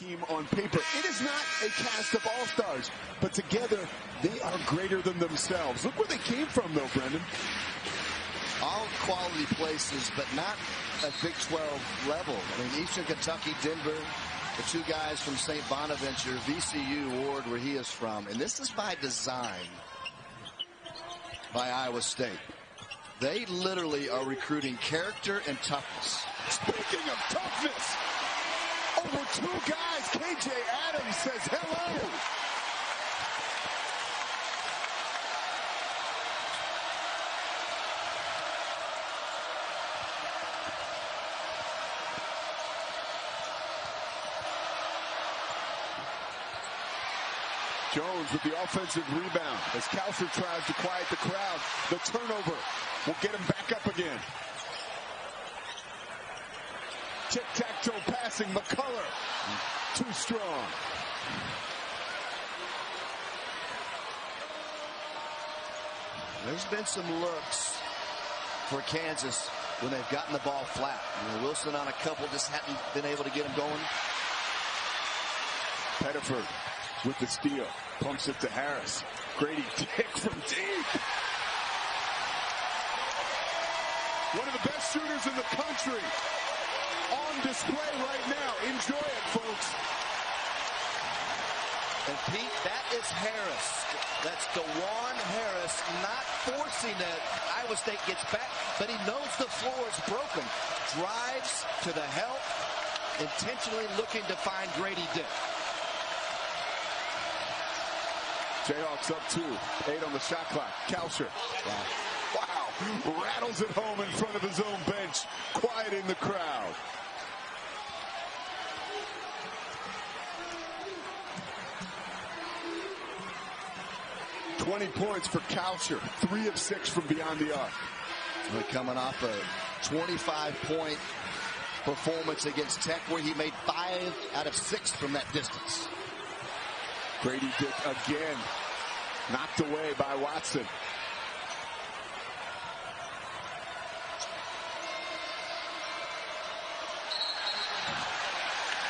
team on paper. It is not a cast of all-stars, but together they are greater than themselves. Look where they came from, though, Brendan. All quality places, but not at Big 12 level. I mean, Eastern Kentucky, Denver, the two guys from St. Bonaventure, VCU, Ward, where he is from. And this is by design by Iowa State. They literally are recruiting character and toughness. Speaking of toughness, over two guys, KJ Adams says hello. Jones with the offensive rebound as Kalscheur tries to quiet the crowd. The turnover will get him back up again. Tic-tac-toe passing, McCullough, too strong. There's been some looks for Kansas when they've gotten the ball flat. You know, Wilson on a couple just hadn't been able to get him going. Pettiford with the steal, pumps it to Harris. Grady Dick from deep. One of the best shooters in the country on display right now. Enjoy it, folks. And Pete, that is Harris. That's DeJuan Harris, not forcing it. Iowa State gets back, but he knows the floor is broken. Drives to the help, intentionally looking to find Grady Dick. Jayhawks up 2, 8 on the shot clock. Kalscheur. Wow. Rattles it home in front of his own bench, quieting the crowd. "20 points for Kalscheur, 3 of 6 from beyond the arc." We're coming off a 25-point performance against Tech where he made 5 out of 6 from that distance. Grady Dick again, knocked away by Watson.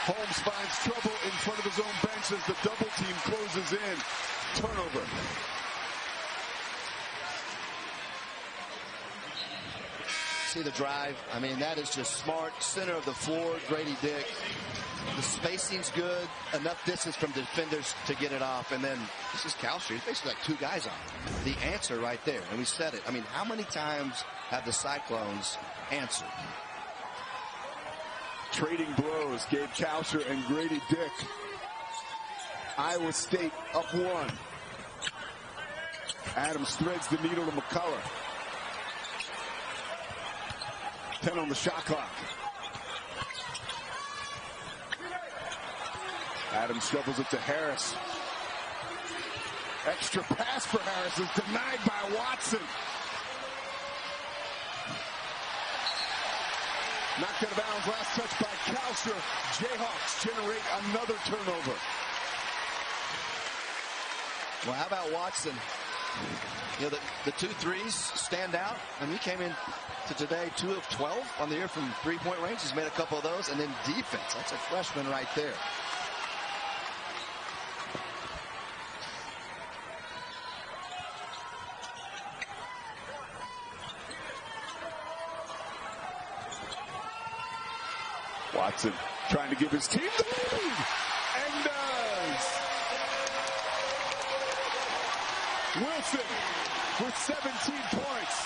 Holmes finds trouble in front of his own bench as the double team closes in. Turnover. See the drive? I mean, that is just smart. Center of the floor, Grady Dick. The spacing's good. Enough distance from defenders to get it off. And then this is Kalscheur. He's basically like 2 guys on him. The answer right there. And we said it. I mean, how many times have the Cyclones answered? Trading blows gave Kalscheur and Grady Dick. Iowa State up 1. Adams threads the needle to McCullough. 10 on the shot clock. Adams shovels it to Harris. Extra pass for Harris is denied by Watson. Knocked out of bounds, last touch by Kalscheur. Jayhawks generate another turnover. Well, how about Watson? You know, the 2 threes stand out. I mean, he came in to today 2 of 12 on the year from 3-point range. He's made a couple of those. And then defense. That's a freshman right there. Watson trying to give his team the lead, and does. Wilson with 17 points.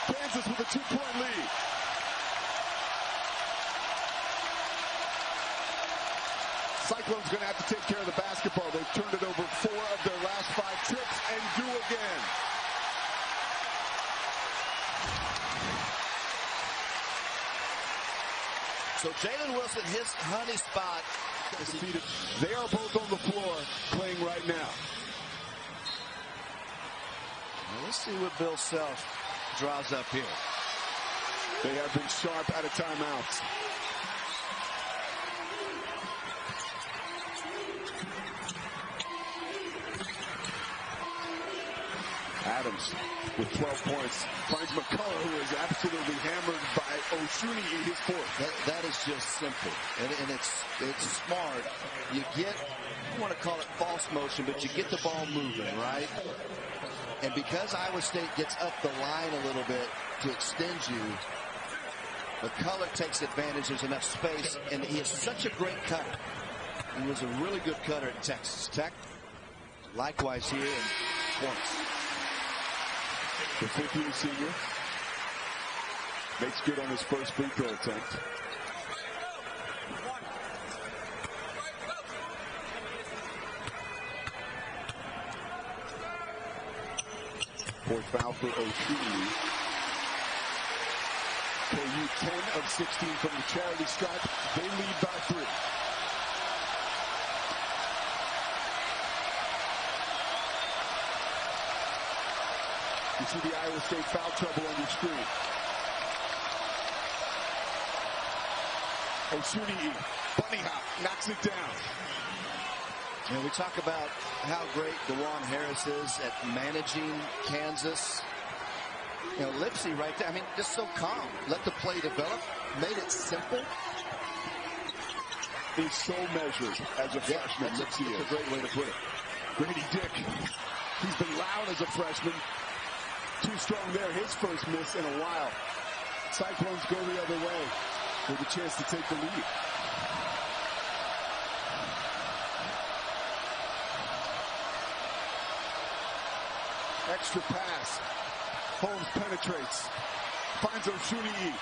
Kansas with a 2-point lead. Cyclones going to have to take care of the basketball. They've turned it over 4 of their last 5 trips and do again. So Jalen Wilson, his honey spot. They are both on the floor playing right now. Well, let's see what Bill Self draws up here. They have been sharp out of timeouts. Adams Adams with 12 points. Finds McCullough, who is absolutely hammered by Osunniyi, his fourth. That is just simple. And it's smart. You get, I want to call it false motion, but you get the ball moving, right? And because Iowa State gets up the line a little bit to extend you, McCullough takes advantage. There's enough space, and he is such a great cutter. He was a really good cutter at Texas Tech. Likewise here in points. The 15 senior makes good on his first free throw attempt. Fourth foul for Osunniyi. KU 10 of 16 from the charity stripe. They lead by 3. You see the Iowa State foul trouble on your screen. Osunniyi, bunny hop, knocks it down. And we talk about how great DeJuan Harris is at managing Kansas. You know, Lipsey right there, I mean, just so calm. Let the play develop, made it simple. He's so measured as a freshman. That's a great way to put it. Grady Dick, he's been loud as a freshman. Too strong there, his first miss in a while. Cyclones go the other way with a chance to take the lead. Extra pass. Holmes penetrates. Finds Osunniyi.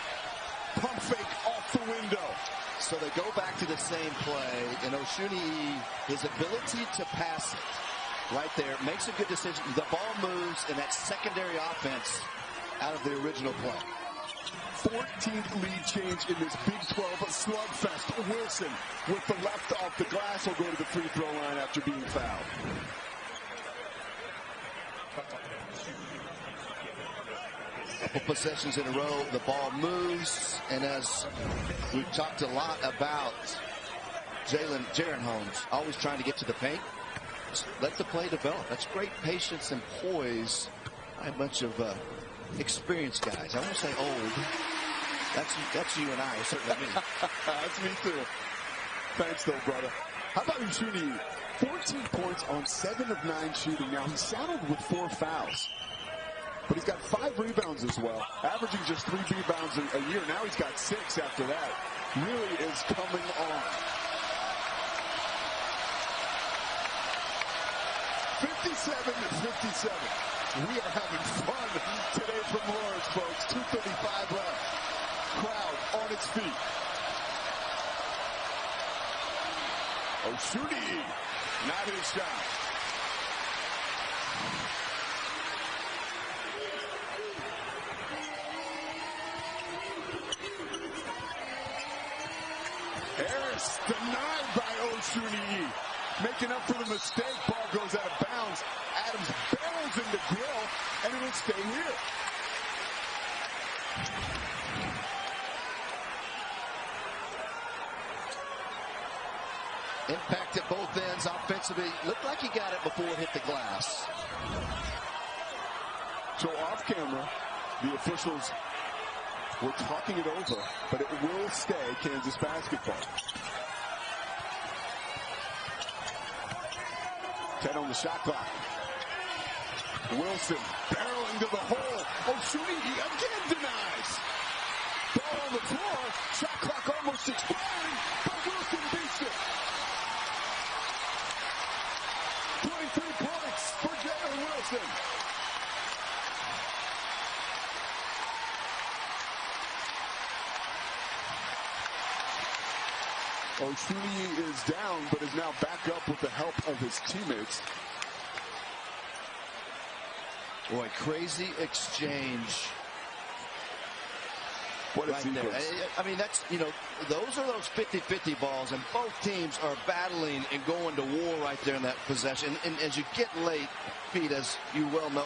Pump fake off the window. So they go back to the same play, and Osunniyi, his ability to pass it right there, makes a good decision. The ball moves, and that secondary offense out of the original play. 14th lead change in this Big 12 slugfest. Wilson with the left off the glass will go to the free throw line after being fouled. Couple possessions in a row, the ball moves, and as we've talked a lot about Jaren Holmes, always trying to get to the paint, just let the play develop. That's great patience and poise. A bunch of experienced guys. I won't say old. That's you and I, certainly me. That's me too. Thanks though, brother. How about Osunniyi? 14 points on 7 of 9 shooting. Now he's saddled with 4 fouls. But he's got 5 rebounds as well, averaging just 3 rebounds a year. Now he's got 6 after that. Really is coming on. 57-57. We are having fun today from Lawrence, folks. 2:35 left. Crowd on its feet. Osunniyi, not his shot. Harris denied by Osunniyi. Making up for the mistake. Ball goes out of bounds. Adams barrels in the grill, and it'll stay here. Impact at both ends offensively. Looked like he got it before it hit the glass. So off camera, the officials were talking it over, but it will stay Kansas basketball. 10 on the shot clock. Wilson barreling to the hole. Osunniyi again denies. Ball on the floor. Shot clock almost expiring, but Wilson beats it. 23 points for Jalen Wilson. Osunniyi is down, but is now back up with the help of his teammates. Boy, crazy exchange. What a right sequence. There. I mean, that's, you know, those are those 50-50 balls, and both teams are battling and going to war right there in that possession. And as you get late, Pete, as you well know,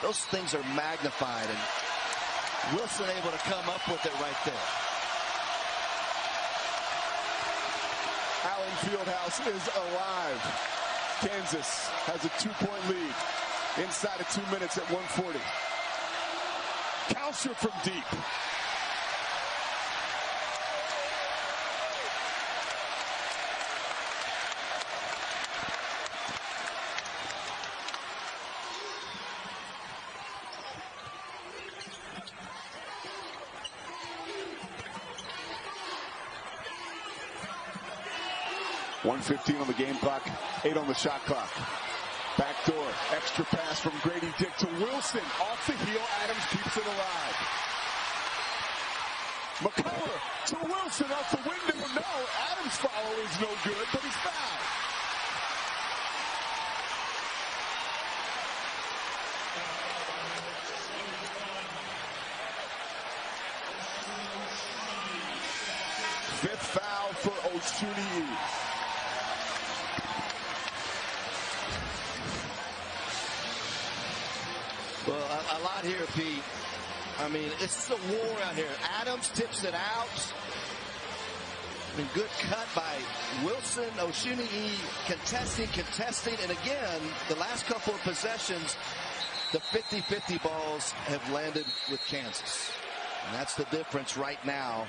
those things are magnified, and Wilson able to come up with it right there. Allen Fieldhouse is alive. Kansas has a 2-point lead. inside of 2 minutes at 140. Kalscheur from deep. .115 on the game clock, 8 on the shot clock. Backdoor, extra pass from Grady Dick to Wilson. Off the heel, Adams keeps it alive. McCullough to Wilson off the window. No, Adams' follow is no good, but he's fouled. Fifth foul for Osunniyi. Well, a lot here, Pete. I mean, it's a war out here. Adams tips it out. I mean, good cut by Wilson. Osunniyi contesting. And again, the last couple of possessions, the 50-50 balls have landed with Kansas. And that's the difference right now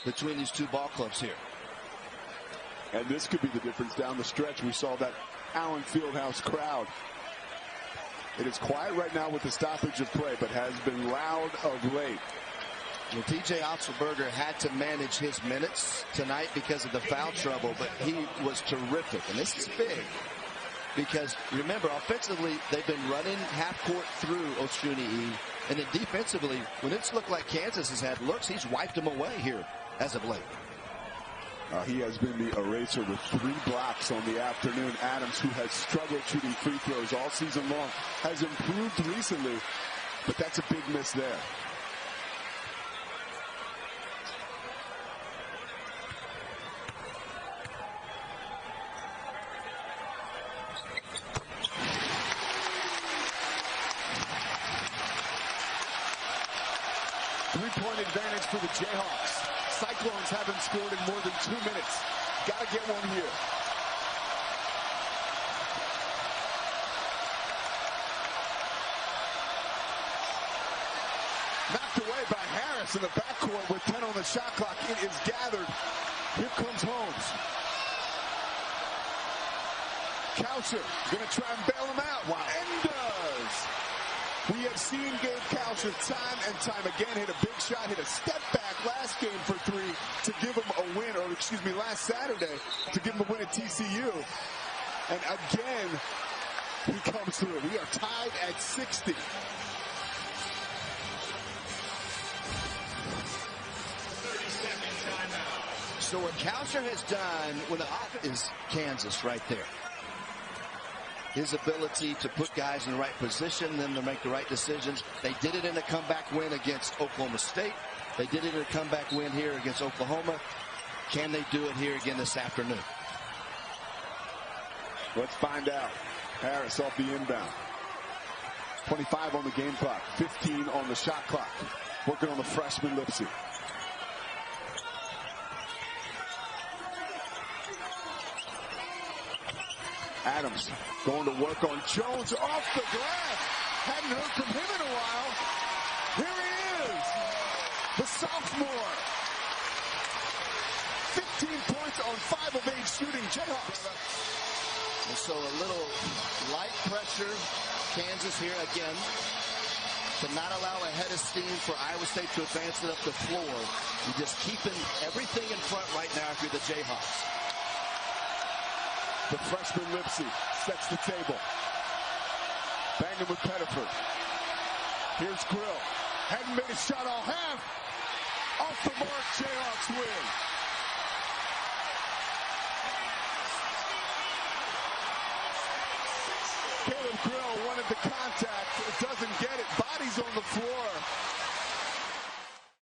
between these two ball clubs here. And this could be the difference down the stretch. We saw that Allen Fieldhouse crowd. It is quiet right now with the stoppage of play, but has been loud of late. Well, TJ Otzelberger had to manage his minutes tonight because of the foul trouble, but he was terrific. And this is big because, remember, offensively, they've been running half court through Osunniyi. And then defensively, when it's looked like Kansas has had looks, he's wiped them away here as of late. He has been the eraser with 3 blocks on the afternoon. Adams, who has struggled shooting free throws all season long, has improved recently, but that's a big miss there. Three-point advantage for the Jayhawks. Cyclones haven't scored in more than 2 minutes. Got to get one here. Knocked away by Harris in the backcourt with 10 on the shot clock. It is gathered. Here comes Holmes. Kalscheur going to try and bail him out. Wow. And does. We have seen Gabe Kalscheur time and time again hit a big shot, hit a step back last game for 3 to give him a win, or excuse me, last Saturday to give him a win at TCU. And again, he comes through. We are tied at 60. So what Kalscheur has done when the is Kansas right there. His ability to put guys in the right position, them to make the right decisions. They did it in a comeback win against Oklahoma State. They did it in a comeback win here against Oklahoma. Can they do it here again this afternoon? Let's find out. Harris off the inbound. 25 on the game clock. 15 on the shot clock. Working on the freshman Lipsey. Adams going to work on Jones off the glass. Hadn't heard from him in a while. Here he is, the sophomore. 15 points on 5 of 8 shooting Jayhawks. And so a little light pressure. Kansas here again to not allow a head of steam for Iowa State to advance it up the floor. You're just keeping everything in front right now if you're the Jayhawks. The freshman Lipsey sets the table. Banging with Pettiford. Here's Grill. Hadn't made a shot all half. Off the mark, Jayhawks win.